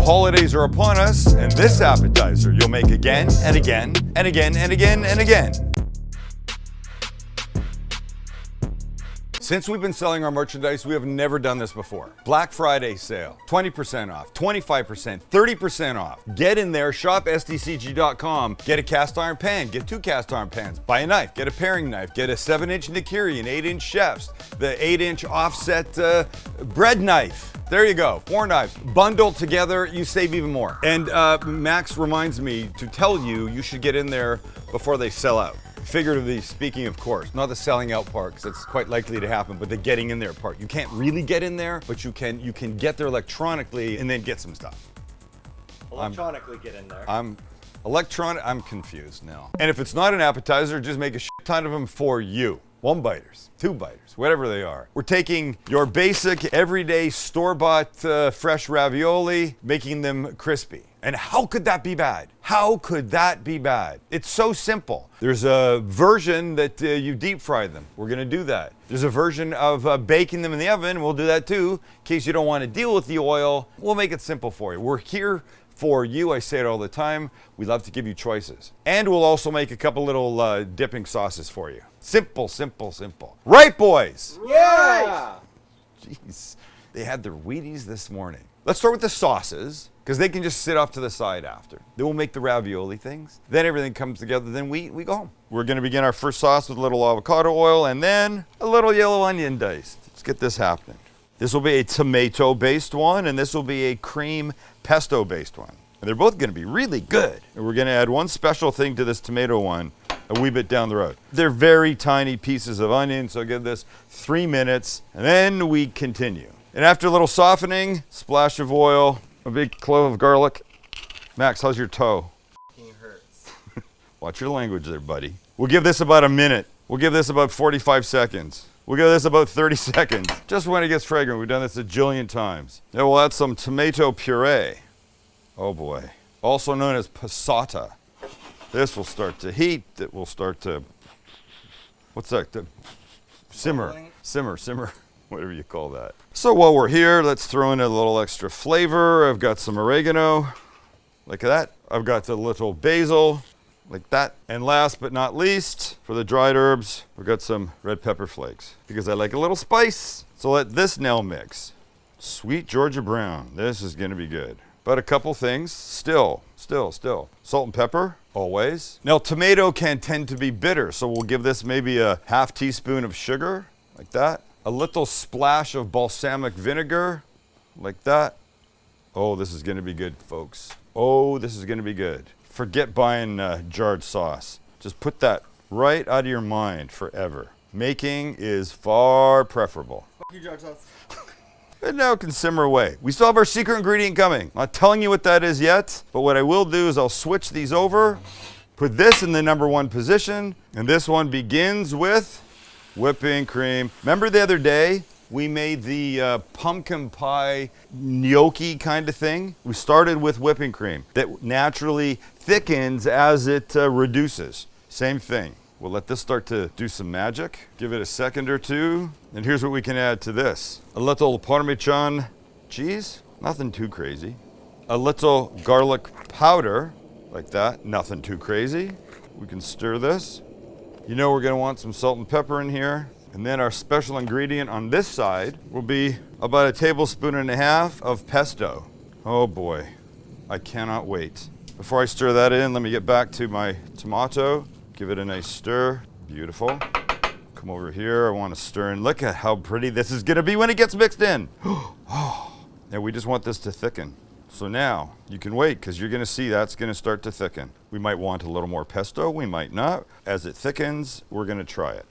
holidays are upon us, and this appetizer you'll make again and again and again and again and again. Since we've been selling our merchandise, we have never done this before. Black Friday sale, 20% off, 25%, 30% off. Get in there, shop sdcg.com, get a cast iron pan, get 2 cast iron pans, buy a knife, get a paring knife, get a 7-inch Nikiri, an 8-inch chef's, the 8-inch offset bread knife. There you go, 4 knives. Bundled together, you save even more. And Max reminds me to tell you, you should get in there before they sell out. Figuratively speaking, of course, not the selling out part, because it's quite likely to happen, but the getting in there part. You can't really get in there, but you can get there electronically and then get some stuff. Electronically get in there. I'm confused now. And if it's not an appetizer, just make a shit ton of them for you. 1-biters, 2-biters, whatever they are. We're taking your basic, everyday, store-bought fresh ravioli, making them crispy. And how could that be bad? How could that be bad? It's so simple. There's a version that you deep fry them. We're gonna do that. There's a version of baking them in the oven. We'll do that too. In case you don't wanna deal with the oil, we'll make it simple for you. We're here for you. I say it all the time. We love to give you choices. And we'll also make a couple little dipping sauces for you. Simple, simple, simple. Right, boys? Yeah! Jeez, they had their Wheaties this morning. Let's start with the sauces, because they can just sit off to the side after. Then we'll make the ravioli things. Then everything comes together, then we go home. We're gonna begin our first sauce with a little avocado oil and then a little yellow onion diced. Let's get this happening. This will be a tomato-based one, and this will be a cream pesto-based one. And they're both gonna be really good. And we're gonna add one special thing to this tomato one a wee bit down the road. They're very tiny pieces of onion, so give this 3 minutes, and then we continue. And after a little softening, splash of oil, a big clove of garlic. Max, how's your toe? It hurts. Watch your language there, buddy. We'll give this about a minute. We'll give this about 45 seconds. We'll give this about 30 seconds. Just when it gets fragrant. We've done this a jillion times. Now we'll add some tomato puree. Oh boy. Also known as passata. This will start to heat. It will start to, what's that? Simmer. Simmer. Whatever you call that. So while we're here, let's throw in a little extra flavor. I've got some oregano, like that. I've got the little basil, like that. And last but not least, for the dried herbs, we've got some red pepper flakes, because I like a little spice. So let this now mix. Sweet Georgia brown. This is gonna be good. But a couple things, still. Salt and pepper, always. Now tomato can tend to be bitter, so we'll give this maybe a half teaspoon of sugar, like that. A little splash of balsamic vinegar, like that. Oh, this is gonna be good, folks. Oh, this is gonna be good. Forget buying jarred sauce. Just put that right out of your mind forever. Making is far preferable. Fuck you, jarred sauce. And now it can simmer away. We still have our secret ingredient coming. I'm not telling you what that is yet, but what I will do is I'll switch these over, put this in the #1 position, and this one begins with whipping cream. Remember the other day we made the pumpkin pie gnocchi kind of thing? We started with whipping cream that naturally thickens as it reduces. Same thing. We'll let this start to do some magic. Give it a second or two. And here's what we can add to this. A little Parmesan cheese, nothing too crazy. A little garlic powder, like that, nothing too crazy. We can stir this. You know we're gonna want some salt and pepper in here. And then our special ingredient on this side will be about 1.5 tablespoons of pesto. Oh boy, I cannot wait. Before I stir that in, let me get back to my tomato. Give it a nice stir, beautiful. Come over here, I wanna stir in. Look at how pretty this is gonna be when it gets mixed in. Oh, now we just want this to thicken. So now, you can wait, because you're gonna see that's gonna start to thicken. We might want a little more pesto, we might not. As it thickens, we're gonna try it.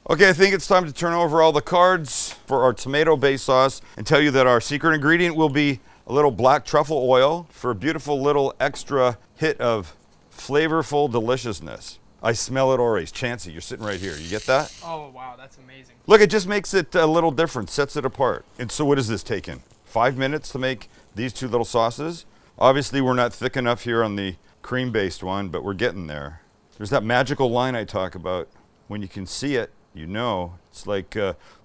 Okay, I think it's time to turn over all the cards for our tomato-based sauce and tell you that our secret ingredient will be a little black truffle oil for a beautiful little extra hit of flavorful deliciousness. I smell it already. Chancey, you're sitting right here. You get that? Oh, wow, that's amazing. Look, it just makes it a little different, sets it apart. And so what does this take in? 5 minutes to make these 2 little sauces? Obviously, we're not thick enough here on the cream-based one, but we're getting there. There's that magical line I talk about. When you can see it, you know. It's like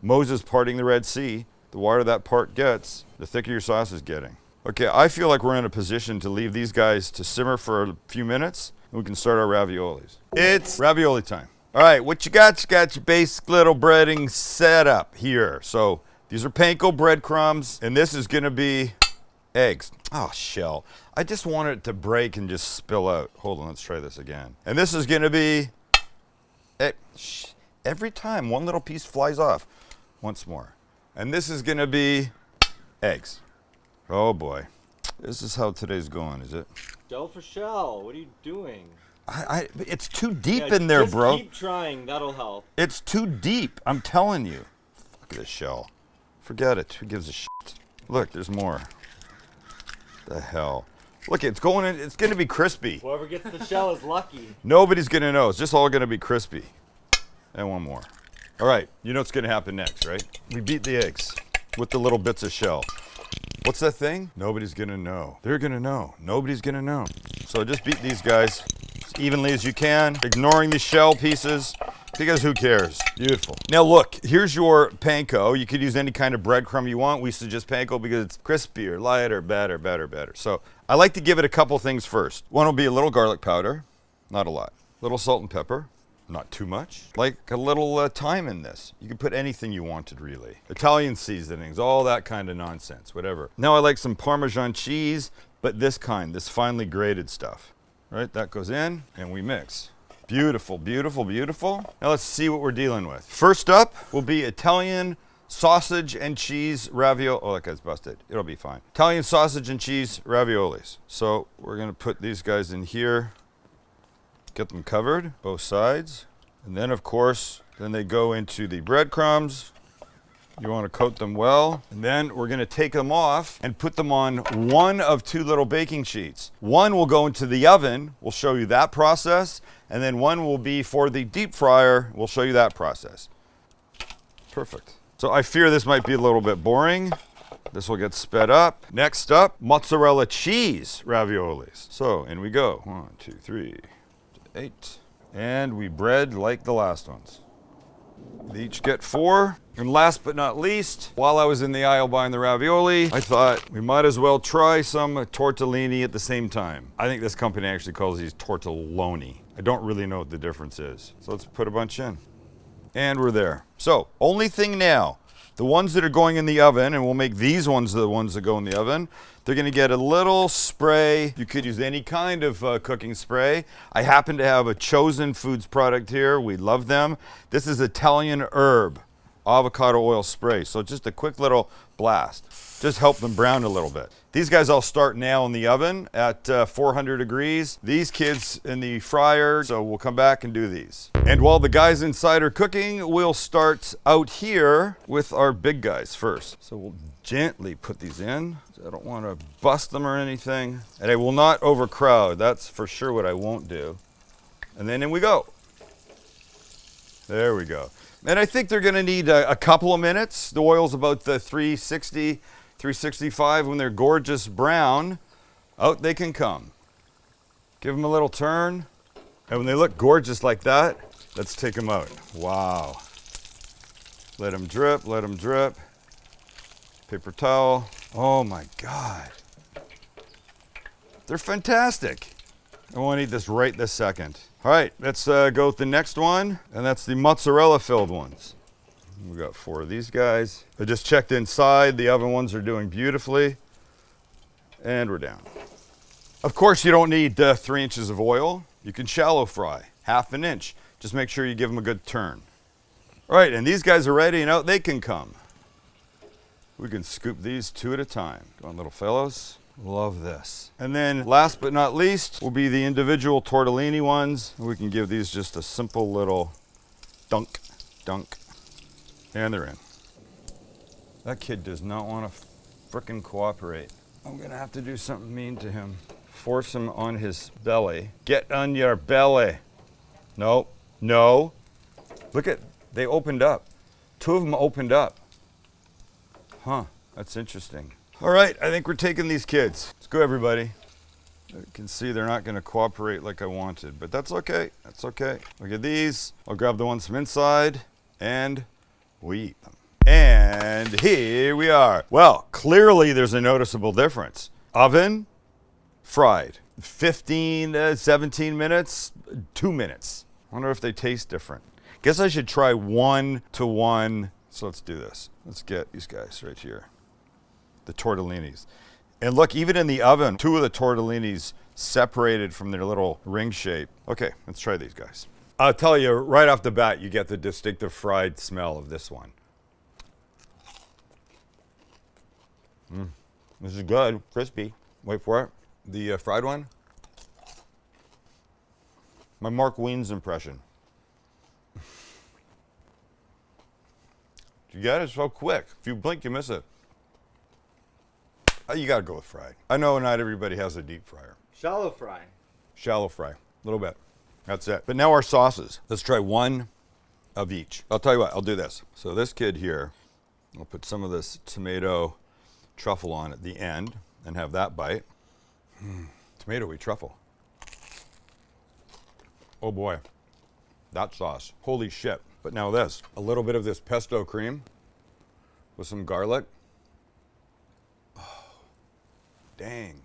Moses parting the Red Sea. The wider that part gets, the thicker your sauce is getting. Okay, I feel like we're in a position to leave these guys to simmer for a few minutes, and we can start our raviolis. It's ravioli time. All right, what you got? You got your basic little breading set up here. So these are panko breadcrumbs, and this is gonna be eggs. Oh, shell. I just want it to break and just spill out. Hold on, let's try this again. And this is gonna be, every time one little piece flies off. Once more. And this is gonna be eggs. Oh boy. This is how today's going, is it? Shell for shell. What are you doing? It's too deep in there, just bro. Keep trying. That'll help. It's too deep. I'm telling you. Fuck this shell. Forget it. Who gives a shit? Look, there's more. The hell. Look, it's going in. It's gonna be crispy. Whoever gets the shell is lucky. Nobody's gonna know. It's just all gonna be crispy. And one more. All right. You know what's gonna happen next, right? We beat the eggs with the little bits of shell. What's that thing? Nobody's gonna know. They're gonna know. Nobody's gonna know. So just beat these guys as evenly as you can, ignoring the shell pieces, because who cares? Beautiful. Now look, here's your panko. You could use any kind of breadcrumb you want. We suggest panko because it's crispier, lighter, better. So I like to give it a couple things first. One will be a little garlic powder, not a lot. A little salt and pepper. Not too much. Like a little thyme in this. You can put anything you wanted, really. Italian seasonings, all that kind of nonsense, whatever. Now I like some Parmesan cheese, but this kind, this finely grated stuff. Right, that goes in, and we mix. Beautiful, beautiful, beautiful. Now let's see what we're dealing with. First up will be Italian sausage and cheese ravioli. Oh, that guy's busted. It'll be fine. Italian sausage and cheese raviolis. So we're gonna put these guys in here. Get them covered, both sides. And then, of course, then they go into the breadcrumbs. You want to coat them well. And then we're going to take them off and put them on one of two little baking sheets. One will go into the oven. We'll show you that process. And then one will be for the deep fryer. We'll show you that process. Perfect. So I fear this might be a little bit boring. This will get sped up. Next up, mozzarella cheese raviolis. So in we go. 1, 2, 3. 8. And we bread like the last ones. They each get 4. And last but not least, while I was in the aisle buying the ravioli, I thought we might as well try some tortellini at the same time. I think this company actually calls these tortelloni. I don't really know what the difference is. So let's put a bunch in. And we're there. So, only thing now, the ones that are going in the oven, and we'll make these ones the ones that go in the oven, they're gonna get a little spray. You could use any kind of cooking spray. I happen to have a Chosen Foods product here. We love them. This is Italian herb avocado oil spray. So just a quick little blast. Just help them brown a little bit. These guys all start now in the oven at 400 degrees. These kids in the fryer, so we'll come back and do these. And while the guys inside are cooking, we'll start out here with our big guys first. So we'll gently put these in. I don't want to bust them or anything. And I will not overcrowd. That's for sure what I won't do. And then in we go. There we go. And I think they're going to need a couple of minutes. The oil's about the 360, 365. When they're gorgeous brown, out they can come. Give them a little turn. And when they look gorgeous like that, let's take them out. Wow. Let them drip, let them drip. Paper towel. Oh my God. They're fantastic. I want to eat this right this second. All right, let's go with the next one, and that's the mozzarella filled ones. We got 4 of these guys. I just checked inside. The oven ones are doing beautifully. And we're down. Of course, you don't need 3 inches of oil. You can shallow fry, 1/2 inch. Just make sure you give them a good turn. All right, and these guys are ready, and out they can come. We can scoop these 2 at a time. Go on, little fellows. Love this. And then last but not least will be the individual tortellini ones. We can give these just a simple little dunk, dunk, and they're in. That kid does not want to frickin' cooperate. I'm gonna have to do something mean to him. Force him on his belly. Get on your belly. No, no. Look at, they opened up. 2 of them opened up. Huh, that's interesting. All right, I think we're taking these kids. Let's go, everybody. You can see they're not going to cooperate like I wanted, but that's okay. That's okay. Look at these. I'll grab the ones from inside, and we eat them. And here we are. Well, clearly there's a noticeable difference. Oven, fried. 15 to 17 minutes, 2 minutes. I wonder if they taste different. Guess I should try 1 to 1. So let's do this. Let's get these guys right here. The tortellinis. And look, even in the oven, 2 of the tortellinis separated from their little ring shape. Okay, let's try these guys. I'll tell you right off the bat, you get the distinctive fried smell of this one. This is good, crispy. Wait for it. The fried one. My Mark Wiens impression. You get it so quick. If you blink, you miss it. You gotta go with fried. I know not everybody has a deep fryer. Shallow fry. Shallow fry, a little bit. That's it. But now our sauces. Let's try 1 of each. I'll tell you what, I'll do this. So this kid here, I'll put some of this tomato truffle on at the end and have that bite. Tomatoey truffle. Oh boy, that sauce. Holy shit. But now this, a little bit of this pesto cream with some garlic. Oh, dang.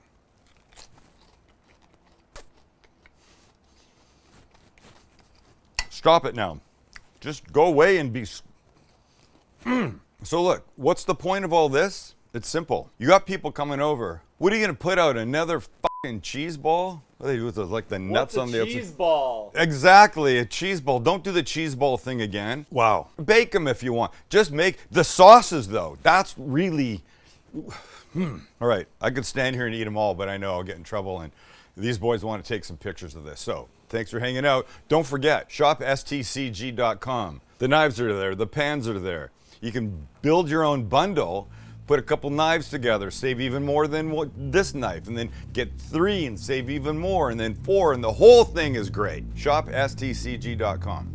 Stop it now. Just go away and be... So look, what's the point of all this? It's simple. You got people coming over. What are you gonna put out, another fucking cheese ball? What do they do with like the nuts on the outside? Cheese ball. Exactly, a cheese ball. Don't do the cheese ball thing again. Wow. Bake them if you want. Just make the sauces though. That's really... All right, I could stand here and eat them all, but I know I'll get in trouble, and these boys want to take some pictures of this. So thanks for hanging out. Don't forget, shop stcg.com. The knives are there, the pans are there. You can build your own bundle, put a couple knives together, save even more than this knife, and then get 3 and save even more, and then 4, and the whole thing is great. Shop stcg.com.